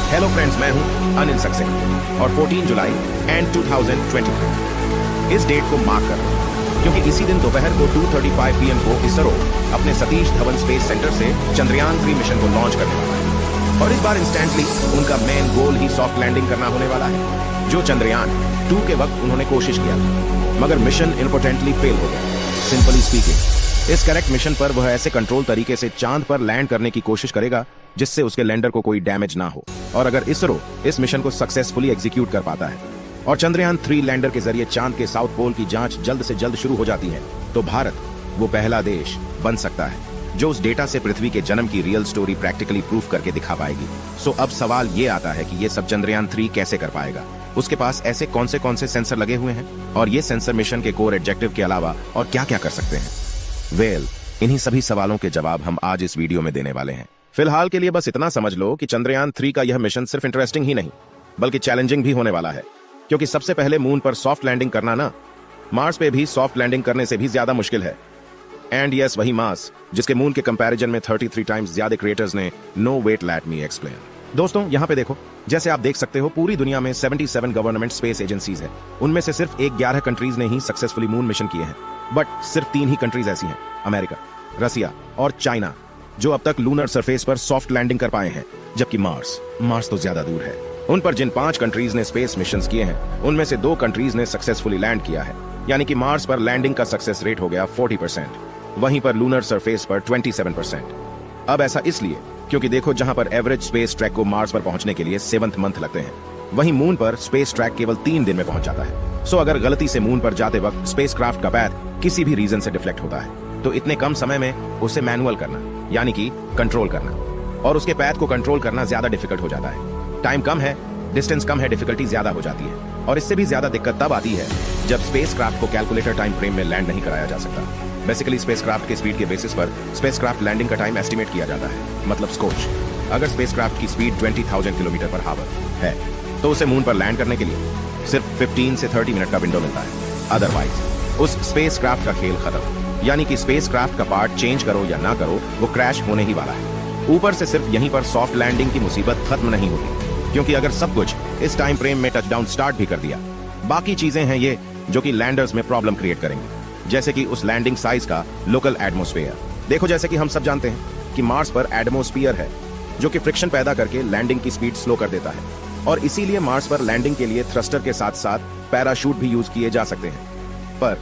Hello friends, मैं हूं अनिल सक्सेना और 14 जुलाई एंड 2023 इस डेट को मार्क कर लो, क्योंकि इसी दिन दोपहर को 2:35 PM को इसरो अपने सतीश धवन स्पेस सेंटर से चंद्रयान 3 मिशन को लॉन्च करने वाला है। और इस बार इंस्टेंटली उनका मेन गोल ही सॉफ्ट लैंडिंग करना होने वाला है, जो चंद्रयान 2 के वक्त उन्होंने कोशिश किया था, मगर मिशन इम्पोर्टेंटली फेल हो गया। सिंपली स्पीकिंग, इस करेक्ट मिशन पर वह ऐसे कंट्रोल तरीके से चांद पर लैंड करने की कोशिश करेगा जिससे उसके लैंडर को कोई डैमेज ना हो। और अगर इसरो इस मिशन को सक्सेसफुली एग्जीक्यूट कर पाता है और चंद्रयान 3 लैंडर के जरिए चांद के साउथ पोल की जांच जल्द से जल्द शुरू हो जाती है, तो भारत वो पहला देश बन सकता है जो उस डेटा से पृथ्वी के जन्म की रियल स्टोरी प्रैक्टिकली प्रूफ करके दिखा पाएगी। सो अब सवाल ये आता है कि ये सब चंद्रयान 3 कैसे कर पाएगा, उसके पास ऐसे कौन से सेंसर लगे हुए हैं और ये सेंसर मिशन के कोर ऑब्जेक्टिव के अलावा और क्या क्या कर सकते हैं। इन्हीं सभी सवालों के जवाब हम आज इस वीडियो में देने वाले हैं। फिलहाल के लिए बस इतना समझ लो कि चंद्रयान 3 का यह मिशन सिर्फ इंटरेस्टिंग ही नहीं बल्कि चैलेंजिंग भी होने वाला है, क्योंकि सबसे पहले मून पर सॉफ्ट लैंडिंग करना ना मार्स पे भी सॉफ्ट लैंडिंग करने से भी ज्यादा मुश्किल है। एंड यस, वही मार्स जिसके मून के कंपैरिजन में 33 टाइम्स ज्यादा क्रिएटर्स ने no wait let me explain. दोस्तों, यहाँ पे देखो, जैसे आप देख सकते हो पूरी दुनिया में 77 गवर्नमेंट स्पेस एजेंसीज है। उनमें से सिर्फ 11 कंट्रीज ने ही सक्सेसफुली मून मिशन किए हैं, बट सिर्फ 3 ही कंट्रीज ऐसी हैं, अमेरिका, रसिया और चाइना, जो अब तक लूनर सरफेस पर सॉफ्ट लैंडिंग कर पाए हैं, जबकि मार्स तो ज्यादा दूर है। उन पर जिन 5 कंट्रीज ने स्पेस मिशंस किए हैं, उनमें से 2 कंट्रीज ने सक्सेसफुली लैंड किया है, यानी कि मार्स पर लैंडिंग का सक्सेस रेट हो गया 40%, वहीं पर लूनर सरफेस पर 27%। अब ऐसा इसलिए क्योंकि देखो, जहां पर एवरेज स्पेस ट्रैक को मार्स पर पहुंचने के लिए 7th मंथ लगते हैं, वहीं मून पर स्पेस ट्रैक केवल 3 दिन में पहुंच जाता है। सो अगर गलती से मून पर जाते वक्त स्पेसक्राफ्ट का पैथ किसी भी रीजन से डिफ्लेक्ट होता है, तो इतने कम समय में उसे मैनुअल करना, यानी कि कंट्रोल करना, और उसके पैथ को कंट्रोल करना ज्यादा डिफिकल्ट हो जाता है। टाइम कम है, डिस्टेंस कम है, डिफिकल्टी ज्यादा हो जाती है। और इससे भी ज्यादा दिक्कत तब आती है जब स्पेसक्राफ्ट को कैलकुलेटर टाइम फ्रेम में लैंड नहीं कराया जा सकता। बेसिकली स्पेसक्राफ्ट के स्पीड के बेसिस पर स्पेसक्राफ्ट लैंडिंग का टाइम एस्टिमेट किया जाता है, मतलब स्कोच। अगर स्पेसक्राफ्ट की स्पीड 20,000 किलोमीटर पर हावर है, तो उसे मून पर लैंड करने के लिए सिर्फ 15 से 30 मिनट का विंडो मिलता है। अदरवाइज उस स्पेसक्राफ्ट का खेल खत्म, यानी कि स्पेसक्राफ्ट का पार्ट चेंज करो या ना करो, वो क्रैश होने ही वाला है। ऊपर से सिर्फ यहीं पर सॉफ्ट लैंडिंग की मुसीबत खत्म नहीं होती, क्योंकि अगर सब कुछ इस टाइम फ्रेम में टचडाउन स्टार्ट भी कर दिया, बाकी चीजें हैं ये जो कि लैंडर्स में प्रॉब्लम क्रिएट करेंगी, जैसे कि उस लैंडिंग साइज का लोकल एटमॉस्फेयर। देखो, जैसे कि हम सब जानते हैं कि मार्स पर एटमॉस्फेयर है जो कि फ्रिक्शन पैदा करके लैंडिंग की स्पीड स्लो कर देता है, और इसीलिए मार्स पर लैंडिंग के लिए थ्रस्टर के साथ साथ पैराशूट भी यूज किए जा सकते हैं। पर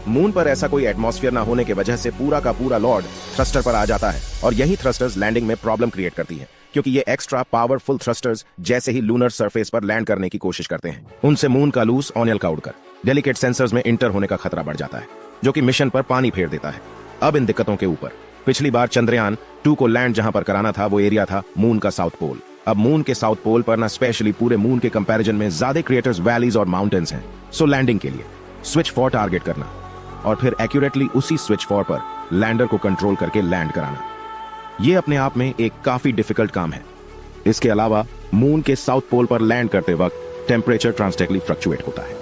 मून पर ऐसा कोई एटमॉस्फेयर ना होने की वजह से पूरा का पूरा लोड थ्रस्टर पर आ जाता है, और यही थ्रस्टर्स लैंडिंग में प्रॉब्लम क्रिएट करती है, क्योंकि ये एक्स्ट्रा पावरफुल थ्रस्टर्स जैसे ही लूनर सरफेस पर लैंड करने की कोशिश करते हैं, उनसे मून का लूज ऑनियल का उड़कर डेलिकेट सेंसर्स में इंटर होने का खतरा बढ़ जाता है, जो कि मिशन पर पानी फेर देता है। अब इन दिक्कतों के ऊपर पिछली बार चंद्रयान 2 को लैंड जहां पर कराना था, वो एरिया था मून का साउथ पोल। अब मून के साउथ पोल पर ना स्पेशली पूरे मून के कंपैरिजन में ज्यादा क्रिएटर्स, वैलीज और माउंटेन्स हैं। सो लैंडिंग के लिए स्विच 4 टारगेट करना और फिर एक्यूरेटली उसी स्विच 4 पर लैंडर को कंट्रोल करके लैंड कराना, ये अपने आप में एक काफी डिफिकल्ट काम है। इसके अलावा मून के साउथ पोल पर लैंड करते वक्त टेम्परेचर ड्रास्टिकली फ्लक्चुएट होता है,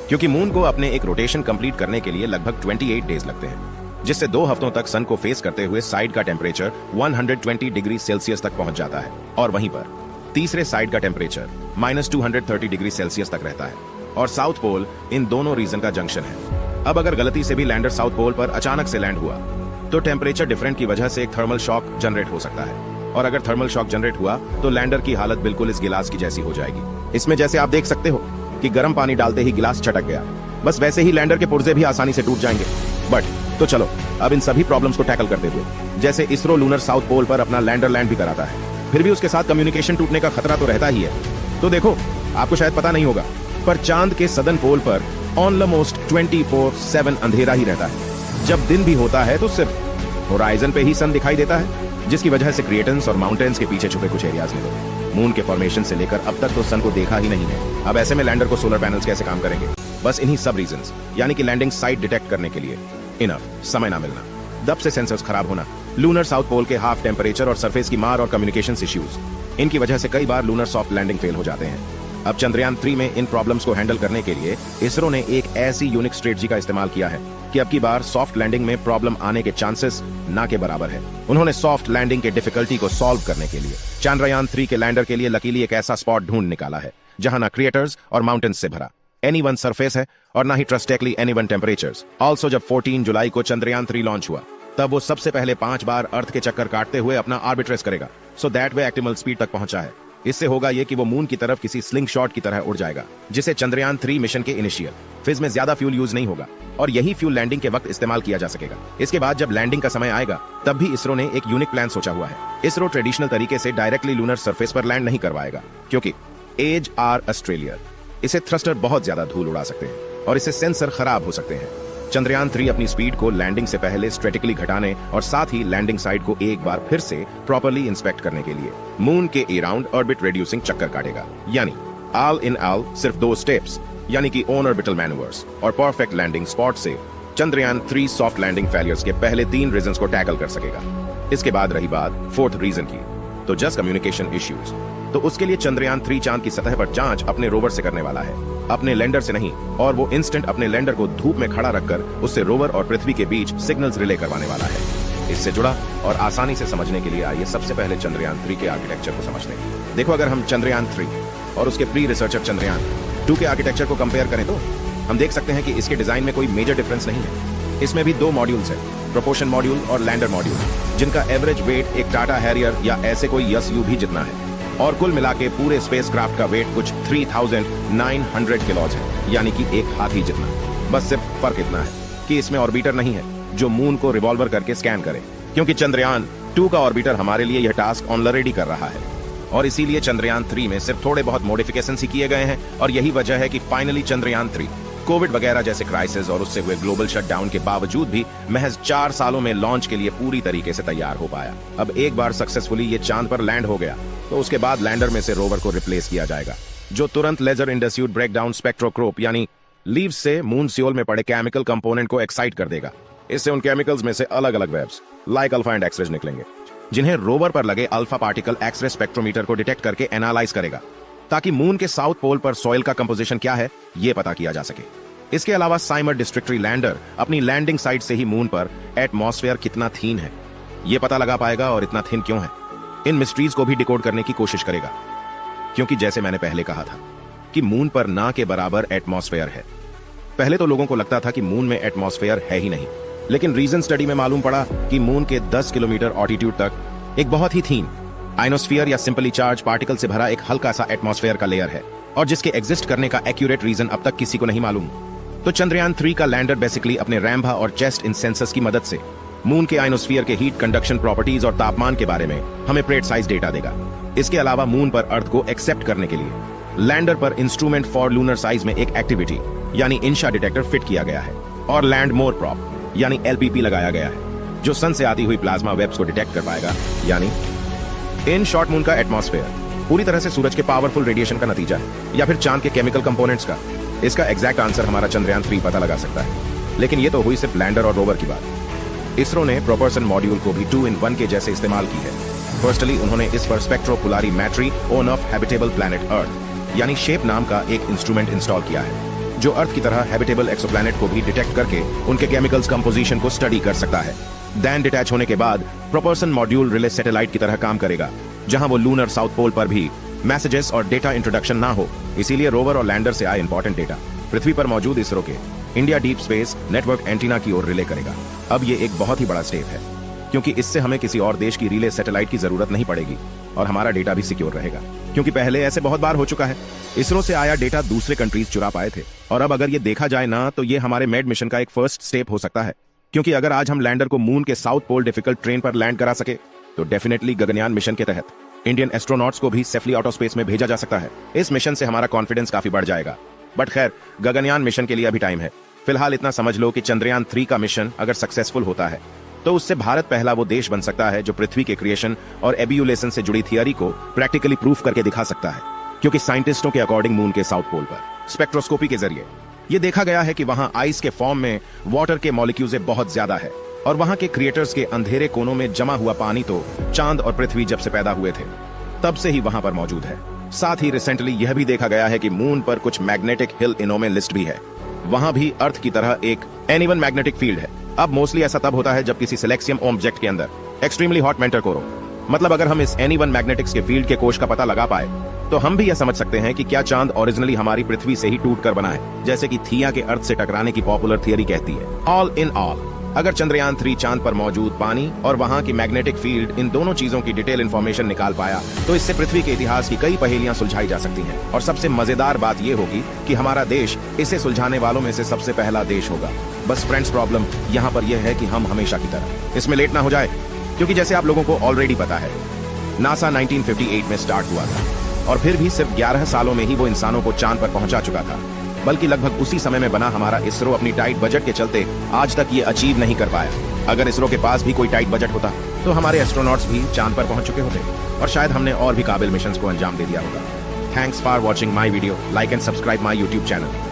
क्योंकि मून को अपने एक रोटेशन कंप्लीट करने के लिए लगभग 28 डेज लगते हैं, जिससे 2 हफ्तों तक सन को फेस करते हुए साइड का टेम्परेचर 120 डिग्री सेल्सियस तक पहुंच जाता है, और वहीं पर तीसरे साइड का टेम्परेचर -230 डिग्री सेल्सियस तक रहता है। और साउथ पोल इन दोनों रीजन का जंक्शन है। अब अगर गलती से भी लैंडर साउथ पोल पर अचानक से लैंड हुआ, तो टेम्परेचर डिफरेंट की वजह से एक थर्मल शॉक जनरेट हो सकता है, और अगर थर्मल शॉक जनरेट हुआ तो लैंडर की हालत बिल्कुल इस गिलास की जैसी हो जाएगी। इसमें जैसे आप देख सकते हो कि गर्म पानी डालते ही गिलास छटक गया, बस वैसे ही लैंडर के पुर्जे भी आसानी से टूट जाएंगे। बट तो चलो, अब इन सभी प्रॉब्लम्स को टैकल करते हुए, जैसे इसरो लूनर साउथ पोल पर अपना लैंडर लैंड भी कराता है, फिर भी उसके साथ कम्युनिकेशन टूटने का खतरा तो रहता ही है। तो देखो, आपको शायद पता नहीं होगा, पर चांद के सदर्न पोल पर ऑलमोस्ट 24/7 अंधेरा ही रहता है। जब दिन भी होता है तो सिर्फ होराइजन पे ही सन दिखाई देता है, जिसकी वजह से क्रिएटर्स और माउंटेन्स के पीछे छुपे कुछ एरियाज में तो मून के फॉर्मेशन से लेकर अब तक तो सन को देखा ही नहीं है। अब ऐसे में लैंडर को सोलर पैनल्स कैसे काम करेंगे? बस इन्हीं सब रीजंस, यानी कि लैंडिंग साइट डिटेक्ट करने के लिए इनफ समय ना मिलना, दब से सेंसर्स खराब होना, लूनर साउथ पोल के हाफ टेम्परेचर और सरफेस की मार और कम्युनिकेशन इश्यूज, इनकी वजह से कई बार लूनर सॉफ्ट लैंडिंग फेल हो जाते हैं। अब चंद्रयान 3 में इन प्रॉब्लम्स को हैंडल करने के लिए इसरो ने एक ऐसी यूनिक स्ट्रेटजी का इस्तेमाल किया है कि अब की बार सॉफ्ट लैंडिंग में प्रॉब्लम आने के चांसेस ना के बराबर है। उन्होंने सॉफ्ट लैंडिंग के डिफिकल्टी को सॉल्व करने के लिए चंद्रयान 3 के लैंडर के लिए लकीली एक ऐसा स्पॉट ढूंढ निकाला है जहां ना क्रिएटर्स और माउंटेन्स से भरा एनी वन सरफेस है और ना ही ट्रस्टेकली एनी वन टेम्परेचर्स। ऑल्सो जब 14 जुलाई को चंद्रयान 3 लॉन्च हुआ तब वो सबसे पहले 5 बार अर्थ के चक्कर काटते हुए अपना ऑर्बिट रेस करेगा, so that way optimal speed तक पहुंचा है। इससे होगा ये कि वो मून की तरफ किसी स्लिंग शॉट की तरह उड़ जाएगा, जिसे चंद्रयान 3 मिशन के इनिशियल फेज में ज्यादा फ्यूल यूज नहीं होगा और यही फ्यूल लैंडिंग के वक्त इस्तेमाल किया जा सकेगा। इसके बाद जब लैंडिंग का समय आएगा तब भी इसरो ने एक यूनिक प्लान सोचा हुआ है। इसरो ट्रेडिशनल तरीके से डायरेक्टली लूनर सरफेस पर लैंड नहीं करवाएगा, क्योंकि एज आर ऑस्ट्रेलिया इसे थ्रस्टर बहुत ज्यादा धूल उड़ा सकते हैं और इससे सेंसर खराब हो सकते हैं। चंद्रयान 3 अपनी स्पीड को लैंडिंग से पहले स्ट्रेटिकली घटाने और साथ ही लैंडिंग साइट को एक बार फिर से प्रॉपर्ली इंस्पेक्ट करने के लिए मून के अराउंड ऑर्बिट रेड्यूसिंग चक्कर काटेगा। यानी ऑल इन ऑल सिर्फ 2 स्टेप्स यानी कि ऑन ऑर्बिटल मैनूवर्स और परफेक्ट लैंडिंग स्पॉट से चंद्रयान 3 सॉफ्ट लैंडिंग फेलियर्स के पहले 3 रीजंस को टैकल कर सकेगा। इसके बाद रही बात 4th रीजन की, तो जस्ट कम्युनिकेशन इश्यूज। तो उसके लिए चंद्रयान 3 चांद की सतह पर जांच अपने रोवर से करने वाला है, अपने लैंडर से नहीं, और वो इंस्टेंट अपने लैंडर को धूप में खड़ा रखकर उससे रोवर और पृथ्वी के बीच सिग्नल्स रिले करवाने वाला है। इससे जुड़ा और आसानी से समझने के लिए आइए सबसे पहले चंद्रयान 3 के आर्किटेक्चर को समझते हैं। देखो, अगर हम चंद्रयान 3 और उसके प्री रिसर्चर चंद्रयान 2 के आर्किटेक्चर को कंपेयर करें तो हम देख सकते हैं कि इसके डिजाइन में कोई मेजर डिफरेंस नहीं है। इसमें भी 2 मॉड्यूल्स हैं, प्रोपोर्शन मॉड्यूल और लैंडर मॉड्यूल, जिनका एवरेज वेट एक टाटा हैरियर या ऐसे कोई SUV जितना है, और कुल मिला के पूरे स्पेसक्राफ्ट का वेट कुछ 3900 किलोज है, यानी कि एक हाथी जितना। बस सिर्फ फर्क इतना है कि इसमें ऑर्बिटर नहीं है जो मून को रिवॉल्वर करके स्कैन करे, क्योंकि चंद्रयान 2 का ऑर्बिटर हमारे लिए यह टास्क ऑलरेडी कर रहा है और इसीलिए चंद्रयान 3 में सिर्फ थोड़े बहुत मॉडिफिकेशंस ही किए गए हैं। और यही वजह है कि फाइनली चंद्रयान 3 कोविड वगैरह जैसे क्राइसिस और उससे हुए ग्लोबल शटडाउन के बावजूद भी महज 4 सालों में लॉन्च के लिए पूरी तरीके से तैयार हो पाया। अब एक बार सक्सेसफुली ये चांद पर लैंड हो गया तो उसके बाद लैंडर में से रोवर को रिप्लेस किया जाएगा, जो तुरंत लेजर इंडस्यूड ब्रेकडाउन स्पेक्ट्रोस्कोप यानी लीव्स से मून सियोल में पड़े केमिकल कंपोनेंट को एक्साइट कर देगा। इससे उन केमिकल्स में से अलग अलग waves like alpha and X-rays निकलेंगे, जिन्हें रोवर पर लगे अल्फा पार्टिकल एक्सरे स्पेक्ट्रोमीटर को डिटेक्ट करके एनालाइज करेगा, ताकि मून के साउथ पोल पर सॉइल का कंपोजिशन क्या है ये पता किया जा सके। इसके अलावा साइमर डिस्ट्रिक्टरी लैंडर अपनी लैंडिंग साइट से ही मून पर एटमॉस्फेयर कितना थीन है ये पता लगा पाएगा और इतना थिन क्यों है, इन मिस्ट्रीज को भी डिकोड करने की कोशिश करेगा। क्योंकि जैसे मैंने पहले कहा था कि मून पर ना के बराबर एटमॉस्फेयर है। पहले तो लोगों को लगता था कि मून में एटमॉस्फेयर है ही नहीं, लेकिन रीजन स्टडी में मालूम पड़ा कि मून के 10 किलोमीटर ऑल्टीट्यूड तक एक बहुत ही थीन आइनोस्फीयर या सिंपली चार्ज पार्टिकल से भरा एक हल्का सा एटमॉस्फेयर का लेयर है, और जिसके एग्जिस्ट करने का एक्यूरेट रीजन अब तक किसी को नहीं मालूम। तो चंद्रयान 3 का लैंडर बेसिकली अपने रैम्बा और चेस्ट इन सेंसर्स की मदद से मून के आइनोस्फीयर के हीट कंडक्शन प्रॉपर्टीज और तापमान के बारे में हमें प्रेसाइज डेटा देगा। इसके अलावा मून पर अर्थ को एक्सेप्ट करने के लिए लैंडर पर इंस्ट्रूमेंट फॉर लूनर साइज में एक एक्टिविटी यानी इंशा डिटेक्टर फिट किया गया है, और लैंड मोर प्रॉप यानी LPP लगाया गया है, जो सन से आती हुई प्लाज्मा वेव्स को डिटेक्ट कर पाएगा। यानी इन शॉर्ट, मून का एटमॉस्फेयर पूरी तरह से सूरज के पावरफुल रेडिएशन का नतीजा है या फिर चांद के केमिकल कंपोनेंट्स का। इसका एग्जैक्ट आंसर हमारा चंद्रयान 3 पता लगा सकता है। लेकिन ये तो हुई सिर्फ लैंडर और रोवर की बात। इसरो ने प्रोपल्शन मॉड्यूल को भी 2 in 1 के जैसे इस्तेमाल की है। फर्स्टली उन्होंने इस पर स्पेक्ट्रोपोलारीमेट्री on off habitable planet earth यानी शेप नाम का एक इंस्ट्रूमेंट इंस्टॉल किया है, जो अर्थ की तरह हैबिटेबल एक्सोप्लैनेट को भी डिटेक्ट करके उनके केमिकल्स कंपोजिशन को स्टडी कर सकता है। देन डिटैच होने के बाद प्रोपल्शन मॉड्यूल रिले सैटेलाइट की तरह काम करेगा, जहां वो लूनर साउथ पोल पर भी मैसेजेस और डेटा इंट्रोडक्शन ना हो, इसीलिए रोवर और लैंडर से आए इंपॉर्टेंट डेटा पृथ्वी पर मौजूद इसरो के India deep space network antenna की ओर रिले करेगा। अब ये एक बहुत ही बड़ा स्टेप है, क्योंकि इससे हमें किसी और देश की रिले सैटेलाइट की जरूरत नहीं पड़ेगी और हमारा डेटा भी सिक्योर रहेगा, क्योंकि पहले ऐसे बहुत बार हो चुका है। इसरो से आया डेटा दूसरे कंट्रीज चुरा पाए थे, और अब अगर ये देखा जाए ना तो ये हमारे मेड मिशन का एक फर्स्ट स्टेप हो सकता है। क्योंकि अगर आज हम लैंडर को मून के साउथ पोल डिफिकल्ट ट्रेन पर लैंड करा सके तो डेफिनेटली गगनयान मिशन के तहत इंडियन एस्ट्रोनॉट्स को भी सेफली आउट ऑफ स्पेस में भेजा जा सकता है। इस मिशन से हमारा कॉन्फिडेंस काफी बढ़ जाएगा। बट खैर, गगनयान मिशन के लिए अभी टाइम है। फिलहाल इतना समझ लो कि चंद्रयान 3 का मिशन अगर सक्सेसफुल होता है तो उससे भारत पहला वो देश बन सकता है जो पृथ्वी के क्रिएशन और एबियुलेशन से जुड़ी थियरी को प्रैक्टिकली प्रूफ करके दिखा सकता है। क्योंकि साइंटिस्टों के अकॉर्डिंग मून के साउथ पोल पर स्पेक्ट्रोस्कोपी के जरिए ये देखा गया है कि वहां आइस के फॉर्म में वाटर के मॉलिक्यूल्स बहुत ज्यादा है, और वहां के क्रिएटर्स के अंधेरे कोनों में जमा हुआ पानी तो चांद और पृथ्वी जब से पैदा हुए थे तब से ही वहां पर मौजूद है। साथ ही रिसेंटली यह भी देखा गया है कि मून पर कुछ मैग्नेटिक हिल इनोमे लिस्ट भी है। वहां भी अर्थ की तरह एक एनीवन मैग्नेटिक फील्ड है। अब मोस्टली ऐसा तब होता है जब किसी सिलेक्सियम ऑब्जेक्ट के अंदर एक्सट्रीमली हॉट मेंटर कोर हो। मतलब अगर हम इस एनीवन मैग्नेटिक्स के फील्ड के कोश का पता लगा पाए तो हम भी यह समझ सकते हैं कि क्या चांद ओरिजिनली हमारी पृथ्वी से ही टूट कर बना है, जैसे कि थिया के अर्थ से टकराने की पॉपुलर थियरी कहती है। ऑल इन ऑल, अगर चंद्रयान 3 चांद पर मौजूद पानी और वहां की मैग्नेटिक फील्ड इन दोनों चीजों की डिटेल इंफॉर्मेशन निकाल पाया तो इससे पृथ्वी के इतिहास की कई पहेलियां सुलझाई जा सकती हैं। और सबसे मजेदार बात यह होगी कि हमारा देश इसे सुलझाने वालों में से सबसे पहला देश होगा। बस फ्रेंड्स, प्रॉब्लम यहाँ पर यह है कि हम हमेशा की तरह इसमें लेट ना हो जाए, क्योंकि जैसे आप लोगों को ऑलरेडी पता है नासा 1958 में स्टार्ट हुआ था और फिर भी सिर्फ 11 सालों में ही वो इंसानों को चांद पर पहुंचा चुका था। बल्कि लगभग उसी समय में बना हमारा इसरो अपनी टाइट बजट के चलते आज तक ये अचीव नहीं कर पाया। अगर इसरो के पास भी कोई टाइट बजट होता तो हमारे एस्ट्रोनॉट्स भी चांद पर पहुंच चुके होते और शायद हमने और भी काबिल मिशंस को अंजाम दे दिया होगा। Thanks for watching my video. Like and subscribe my YouTube channel.